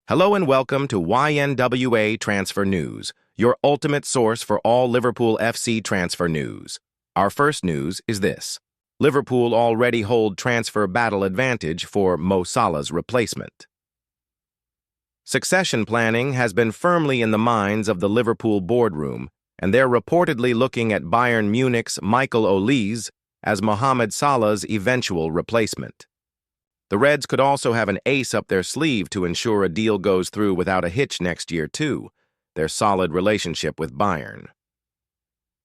Hello and welcome to YNWA Transfer News, your ultimate source for all Liverpool FC transfer news. Our first news is this. Liverpool already hold transfer battle advantage for Mo Salah's replacement. Succession planning has been firmly in the minds of the Liverpool boardroom, and they're reportedly looking at Bayern Munich's Michael Olise as Mohamed Salah's eventual replacement. The Reds could also have an ace up their sleeve to ensure a deal goes through without a hitch next year too, their solid relationship with Bayern.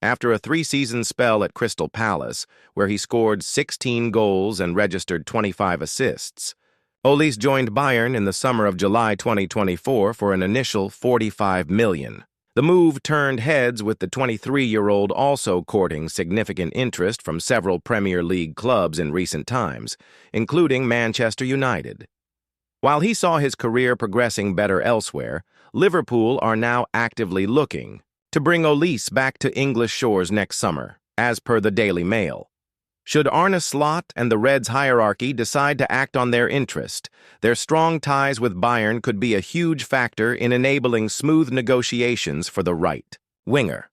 After a three-season spell at Crystal Palace, where he scored 16 goals and registered 25 assists, Olise joined Bayern in the summer of July 2024 for an initial $45 million. The move turned heads with the 23-year-old also courting significant interest from several Premier League clubs in recent times, including Manchester United. While he saw his career progressing better elsewhere, Liverpool are now actively looking to bring Olise back to English shores next summer, as per the Daily Mail. Should Arne Slot and the Reds hierarchy decide to act on their interest, their strong ties with Bayern could be a huge factor in enabling smooth negotiations for the right winger.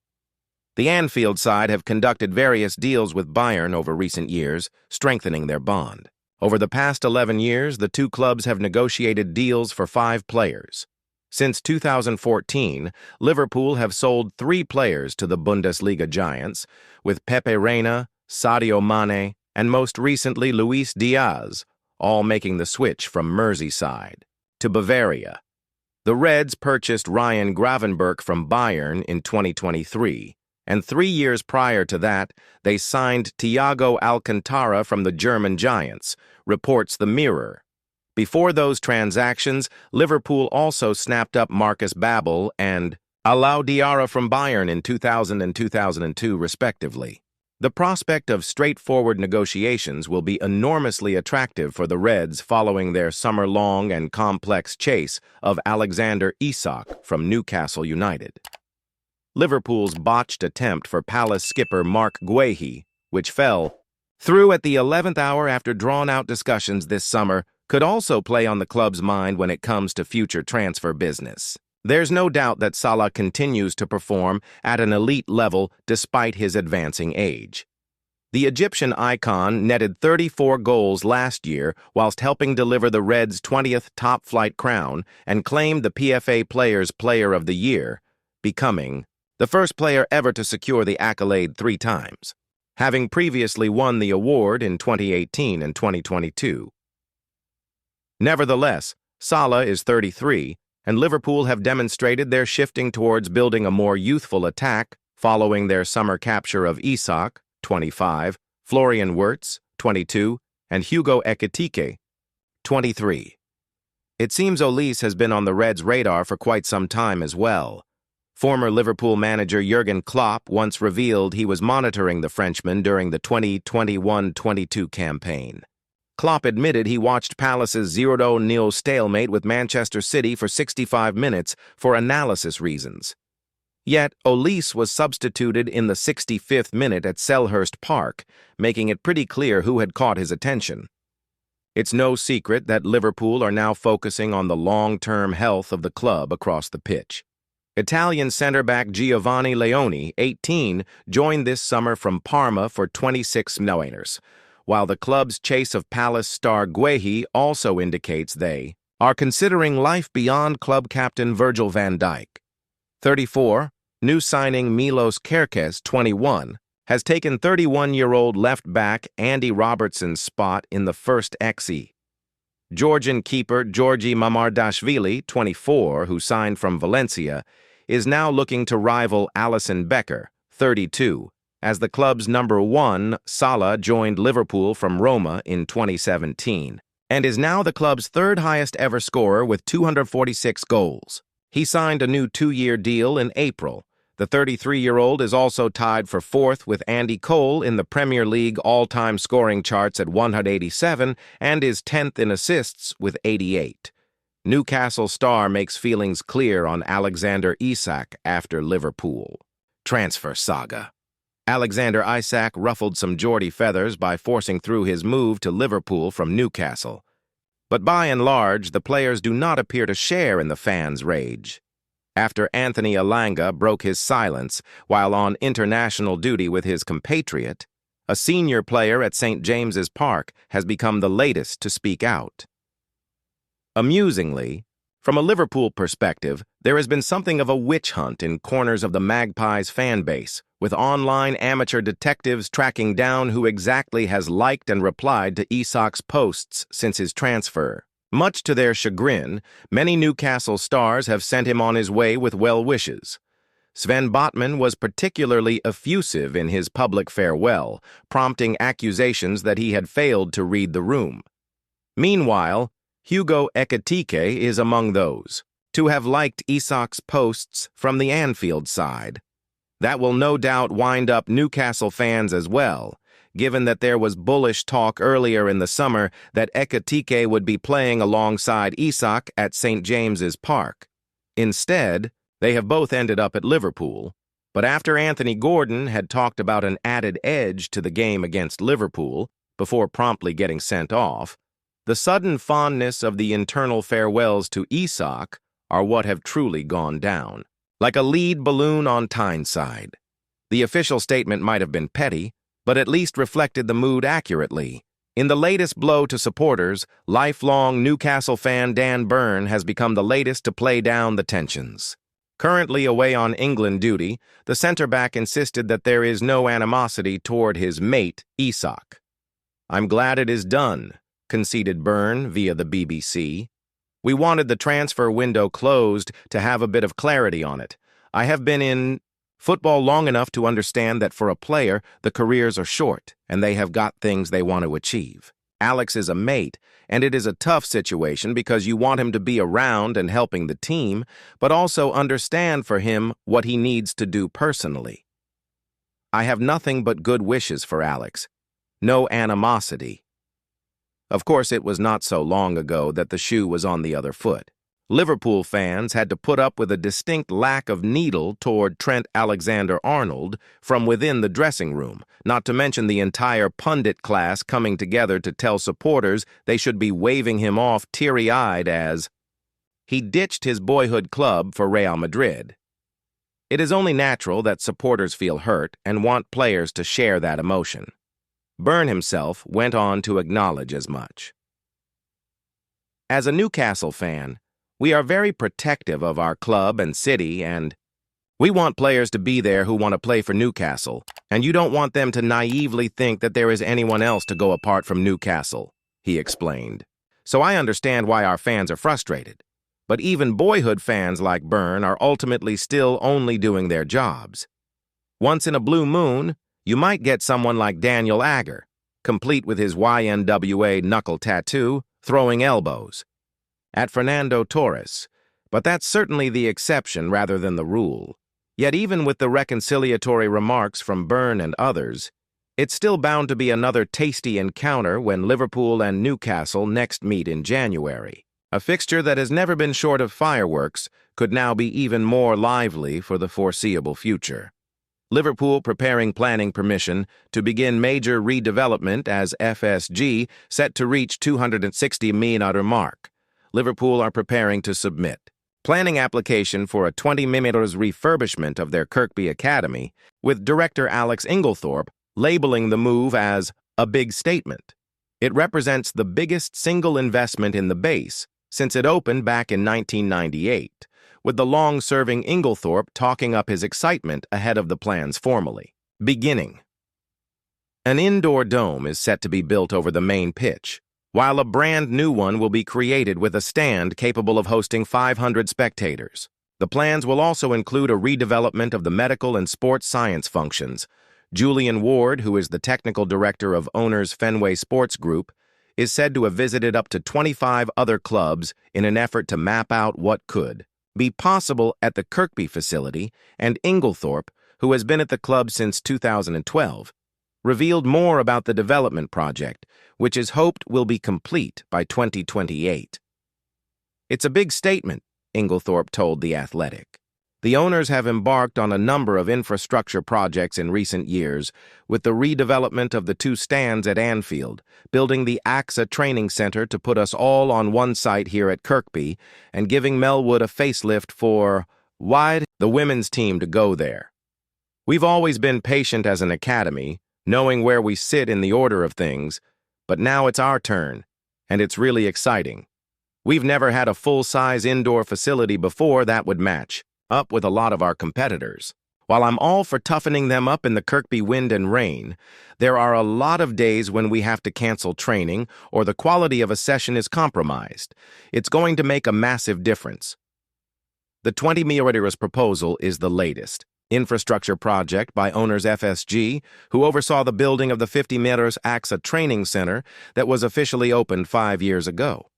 The Anfield side have conducted various deals with Bayern over recent years, strengthening their bond. Over the past 11 years, the two clubs have negotiated deals for 5 players. Since 2014, Liverpool have sold 3 players to the Bundesliga giants, with Pepe Reina, Sadio Mane, and most recently Luis Diaz, all making the switch from Merseyside to Bavaria. The Reds purchased Ryan Gravenberch from Bayern in 2023, and 3 years prior to that, they signed Thiago Alcantara from the German giants, reports the Mirror. Before those transactions, Liverpool also snapped up Marcus Babbel and Alou Diarra from Bayern in 2000 and 2002, respectively. The prospect of straightforward negotiations will be enormously attractive for the Reds following their summer-long and complex chase of Alexander Isak from Newcastle United. Liverpool's botched attempt for Palace skipper Marc Guéhi, which fell through at the 11th hour after drawn-out discussions this summer, could also play on the club's mind when it comes to future transfer business. There's no doubt that Salah continues to perform at an elite level despite his advancing age. The Egyptian icon netted 34 goals last year whilst helping deliver the Reds' 20th top-flight crown and claimed the PFA Players' Player of the Year, becoming the first player ever to secure the accolade 3 times, having previously won the award in 2018 and 2022. Nevertheless, Salah is 33, and Liverpool have demonstrated they're shifting towards building a more youthful attack following their summer capture of Isak, 25, Florian Wirtz, 22, and Hugo Ekitike, 23. It seems Olise has been on the Reds' radar for quite some time as well. Former Liverpool manager Jurgen Klopp once revealed he was monitoring the Frenchman during the 2021-22 campaign. Klopp admitted he watched Palace's 0-0 stalemate with Manchester City for 65 minutes for analysis reasons. Yet, Olise was substituted in the 65th minute at Selhurst Park, making it pretty clear who had caught his attention. It's no secret that Liverpool are now focusing on the long-term health of the club across the pitch. Italian centre-back Giovanni Leone, 18, joined this summer from Parma for 26 million, while the club's chase of Palace star Guéhi also indicates they are considering life beyond club captain Virgil van Dijk. 34, new signing Milos Kerkez, 21, has taken 31-year-old left-back Andy Robertson's spot in the first XE. Georgian keeper Georgi Mamardashvili, 24, who signed from Valencia, is now looking to rival Alisson Becker, 32, as the club's number 1, Salah, joined Liverpool from Roma in 2017, and is now the club's 3rd highest ever scorer with 246 goals. He signed a new 2-year deal in April. The 33-year-old is also tied for 4th with Andy Cole in the Premier League all-time scoring charts at 187 and is 10th in assists with 88. Newcastle star makes feelings clear on Alexander Isak after Liverpool transfer saga. Alexander Isak ruffled some Geordie feathers by forcing through his move to Liverpool from Newcastle. But by and large, the players do not appear to share in the fans' rage. After Anthony Elanga broke his silence while on international duty with his compatriot, a senior player at St. James's Park has become the latest to speak out. Amusingly, from a Liverpool perspective, there has been something of a witch hunt in corners of the Magpies fan base, with online amateur detectives tracking down who exactly has liked and replied to Isak's posts since his transfer. Much to their chagrin, many Newcastle stars have sent him on his way with well wishes. Sven Botman was particularly effusive in his public farewell, prompting accusations that he had failed to read the room. Meanwhile, Hugo Ekitike is among those to have liked Isak's posts from the Anfield side. That will no doubt wind up Newcastle fans as well, given that there was bullish talk earlier in the summer that Ekitike would be playing alongside Isak at St. James's Park. Instead, they have both ended up at Liverpool, but after Anthony Gordon had talked about an added edge to the game against Liverpool before promptly getting sent off, the sudden fondness of the internal farewells to Isak are what have truly gone down. Like a lead balloon on Tyneside. The official statement might have been petty, but at least reflected the mood accurately. In the latest blow to supporters, lifelong Newcastle fan Dan Burn has become the latest to play down the tensions. Currently away on England duty, the centre-back insisted that there is no animosity toward his mate, Isak. "I'm glad it is done," conceded Byrne via the BBC. "We wanted the transfer window closed to have a bit of clarity on it. I have been in football long enough to understand that for a player, the careers are short, and they have got things they want to achieve. Alex is a mate, and it is a tough situation because you want him to be around and helping the team, but also understand for him what he needs to do personally. I have nothing but good wishes for Alex. No animosity." Of course, it was not so long ago that the shoe was on the other foot. Liverpool fans had to put up with a distinct lack of needle toward Trent Alexander-Arnold from within the dressing room, not to mention the entire pundit class coming together to tell supporters they should be waving him off teary-eyed as he ditched his boyhood club for Real Madrid. It is only natural that supporters feel hurt and want players to share that emotion. Byrne himself went on to acknowledge as much. "As a Newcastle fan, we are very protective of our club and city, and we want players to be there who want to play for Newcastle, and you don't want them to naively think that there is anyone else to go apart from Newcastle," he explained. "So I understand why our fans are frustrated. But even boyhood fans like Byrne are ultimately still only doing their jobs. Once in a blue moon, you might get someone like Daniel Agger, complete with his YNWA knuckle tattoo, throwing elbows at Fernando Torres, but that's certainly the exception rather than the rule. Yet even with the reconciliatory remarks from Byrne and others, it's still bound to be another tasty encounter when Liverpool and Newcastle next meet in January. A fixture that has never been short of fireworks could now be even more lively for the foreseeable future. Liverpool preparing planning permission to begin major redevelopment as FSG set to reach 260 million mark. Liverpool are preparing to submit planning application for a 20 million refurbishment of their Kirkby Academy, with director Alex Inglethorpe labeling the move as a big statement. It represents the biggest single investment in the base since it opened back in 1998, with the long-serving Inglethorpe talking up his excitement ahead of the plans formally beginning. An indoor dome is set to be built over the main pitch, while a brand new one will be created with a stand capable of hosting 500 spectators. The plans will also include a redevelopment of the medical and sports science functions. Julian Ward, who is the technical director of Owners Fenway Sports Group, is said to have visited up to 25 other clubs in an effort to map out what could be possible at the Kirkby facility, and Inglethorpe, who has been at the club since 2012, revealed more about the development project, which is hoped will be complete by 2028. "It's a big statement," Inglethorpe told The Athletic. The owners have embarked on a number of infrastructure projects in recent years, with the redevelopment of the two stands at Anfield, building the AXA training center to put us all on one site here at Kirkby, and giving Melwood a facelift for the women's team to go there. We've always been patient as an academy, knowing where we sit in the order of things, but now it's our turn, and it's really exciting. We've never had a full-size indoor facility before that would match up with a lot of our competitors. While I'm all for toughening them up in the Kirkby wind and rain, there are a lot of days when we have to cancel training or the quality of a session is compromised. It's going to make a massive difference. The 20 million proposal is the latest infrastructure project by owners FSG, who oversaw the building of the 50 meters AXA training center that was officially opened 5 years ago.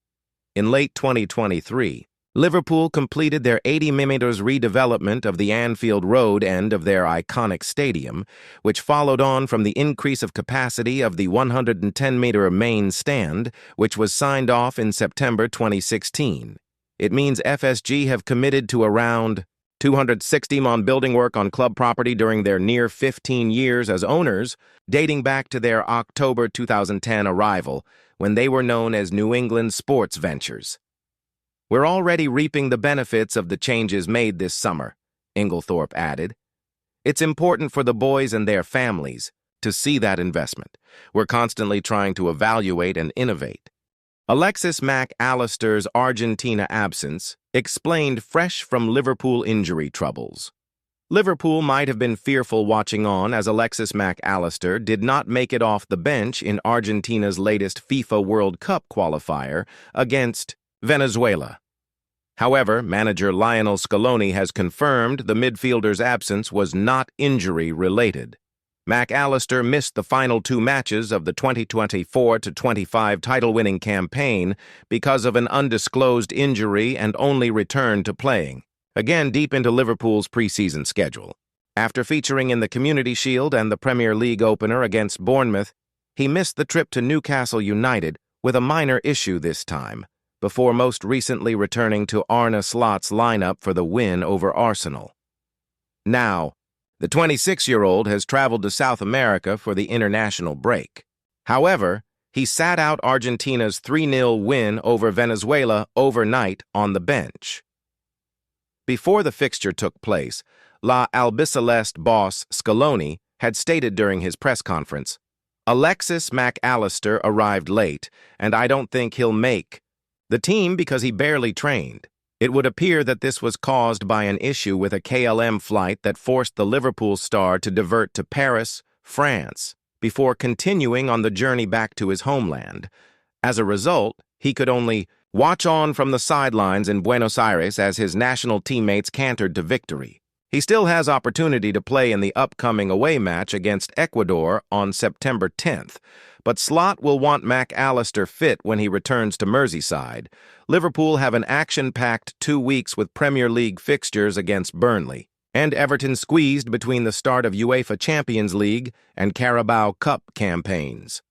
In late 2023, Liverpool completed their 80 millimeters redevelopment of the Anfield Road end of their iconic stadium, which followed on from the increase of capacity of the 110-meter main stand, which was signed off in September 2016. It means FSG have committed to around $260 million on building work on club property during their near 15 years as owners, dating back to their October 2010 arrival, when they were known as New England Sports Ventures. We're already reaping the benefits of the changes made this summer, Inglethorpe added. It's important for the boys and their families to see that investment. We're constantly trying to evaluate and innovate. Alexis Mac Allister's Argentina absence explained fresh from Liverpool injury troubles. Liverpool might have been fearful watching on as Alexis Mac Allister did not make it off the bench in Argentina's latest FIFA World Cup qualifier against Venezuela. However, manager Lionel Scaloni has confirmed the midfielder's absence was not injury-related. Mac Allister missed the final 2 matches of the 2024-25 title-winning campaign because of an undisclosed injury and only returned to playing, again deep into Liverpool's preseason schedule. After featuring in the Community Shield and the Premier League opener against Bournemouth, he missed the trip to Newcastle United with a minor issue this time, before most recently returning to Arne Slot's lineup for the win over Arsenal. Now, the 26-year-old has traveled to South America for the international break. However, he sat out Argentina's 3-0 win over Venezuela overnight on the bench. Before the fixture took place, La Albiceleste boss Scaloni had stated during his press conference, "Alexis Mac Allister arrived late, and I don't think he'll make the team because he barely trained." It would appear that this was caused by an issue with a KLM flight that forced the Liverpool star to divert to Paris, France, before continuing on the journey back to his homeland. As a result, he could only watch on from the sidelines in Buenos Aires as his national teammates cantered to victory. He still has opportunity to play in the upcoming away match against Ecuador on September 10th, but Slot will want Mac Allister fit when he returns to Merseyside. Liverpool have an action-packed 2 weeks with Premier League fixtures against Burnley, and Everton squeezed between the start of UEFA Champions League and Carabao Cup campaigns.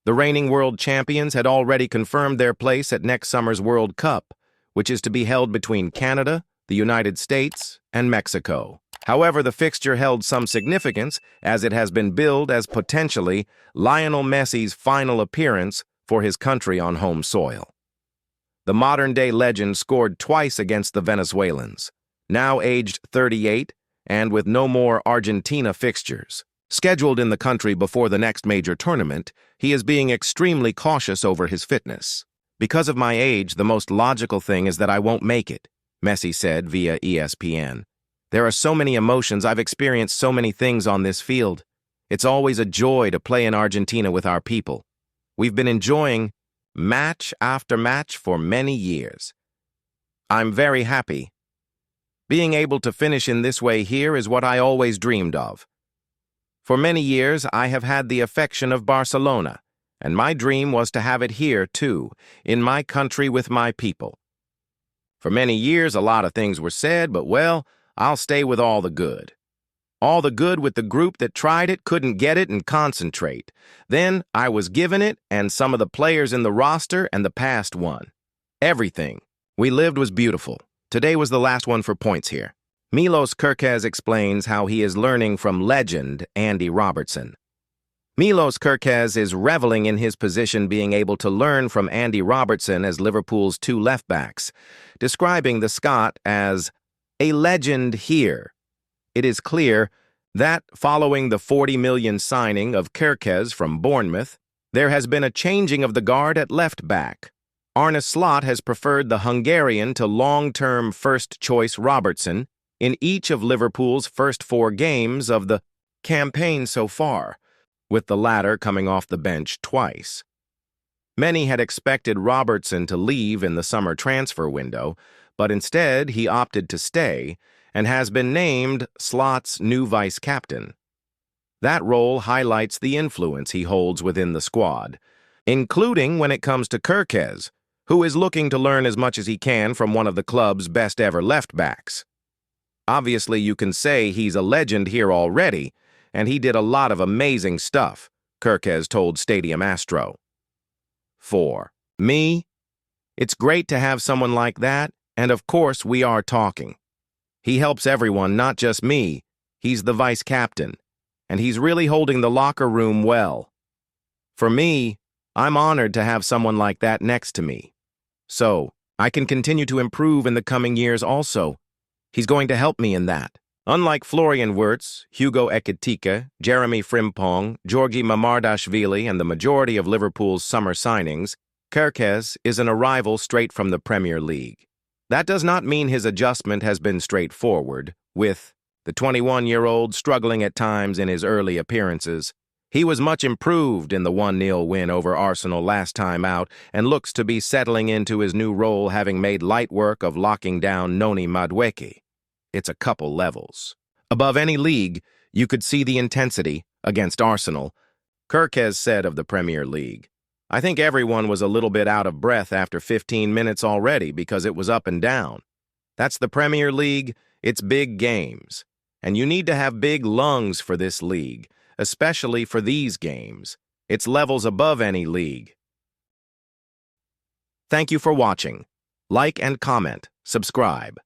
The reigning world champions had already confirmed their place at next summer's World Cup, which is to be held between Canada, the United States, and Mexico. However, the fixture held some significance as it has been billed as potentially Lionel Messi's final appearance for his country on home soil. The modern-day legend scored twice against the Venezuelans, now aged 38 and with no more Argentina fixtures. Scheduled in the country before the next major tournament, he is being extremely cautious over his fitness. "Because of my age, the most logical thing is that I won't make it," Messi said via ESPN. "There are so many emotions. I've experienced so many things on this field. It's always a joy to play in Argentina with our people. We've been enjoying match after match for many years. I'm very happy. Being able to finish in this way here is what I always dreamed of. For many years, I have had the affection of Barcelona, and my dream was to have it here, too, in my country with my people. For many years, a lot of things were said, but, well, I'll stay with all the good. All the good with the group that tried it, couldn't get it, and concentrate. Then I was given it, and some of the players in the roster, and the past one. Everything. We lived was beautiful. Today was the last one for points here." Milos Kerkez explains how he is learning from legend Andy Robertson. Milos Kerkez is reveling in his position being able to learn from Andy Robertson as Liverpool's two left-backs, describing the Scot as a legend here. It is clear that, following the 40 million signing of Kerkez from Bournemouth, there has been a changing of the guard at left-back. Arne Slot has preferred the Hungarian to long-term first-choice Robertson in each of Liverpool's first 4 games of the campaign so far, with the latter coming off the bench twice. Many had expected Robertson to leave in the summer transfer window, but instead he opted to stay and has been named Slot's new vice-captain. That role highlights the influence he holds within the squad, including when it comes to Kerkez, who is looking to learn as much as he can from one of the club's best-ever left-backs. Obviously, you can say he's a legend here already, and he did a lot of amazing stuff, Kerkez told Stadium Astro. 4. Me? It's great to have someone like that, and of course we are talking. He helps everyone, not just me. He's the vice-captain, and he's really holding the locker room well. For me, I'm honored to have someone like that next to me. So, I can continue to improve in the coming years also. He's going to help me in that. Unlike Florian Wirtz, Hugo Ekitike, Jeremy Frimpong, Georgi Mamardashvili, and the majority of Liverpool's summer signings, Kerkez is an arrival straight from the Premier League. That does not mean his adjustment has been straightforward, with the 21-year-old struggling at times in his early appearances. He was much improved in the 1-0 win over Arsenal last time out and looks to be settling into his new role, having made light work of locking down Noni Madueke. It's a couple levels. Above any league, you could see the intensity against Arsenal. Kerkez said of the Premier League, "I think everyone was a little bit out of breath after 15 minutes already because it was up and down. That's the Premier League, it's big games. And you need to have big lungs for this league, especially for these games. It's levels above any league." Thank you for watching. Like and comment, subscribe.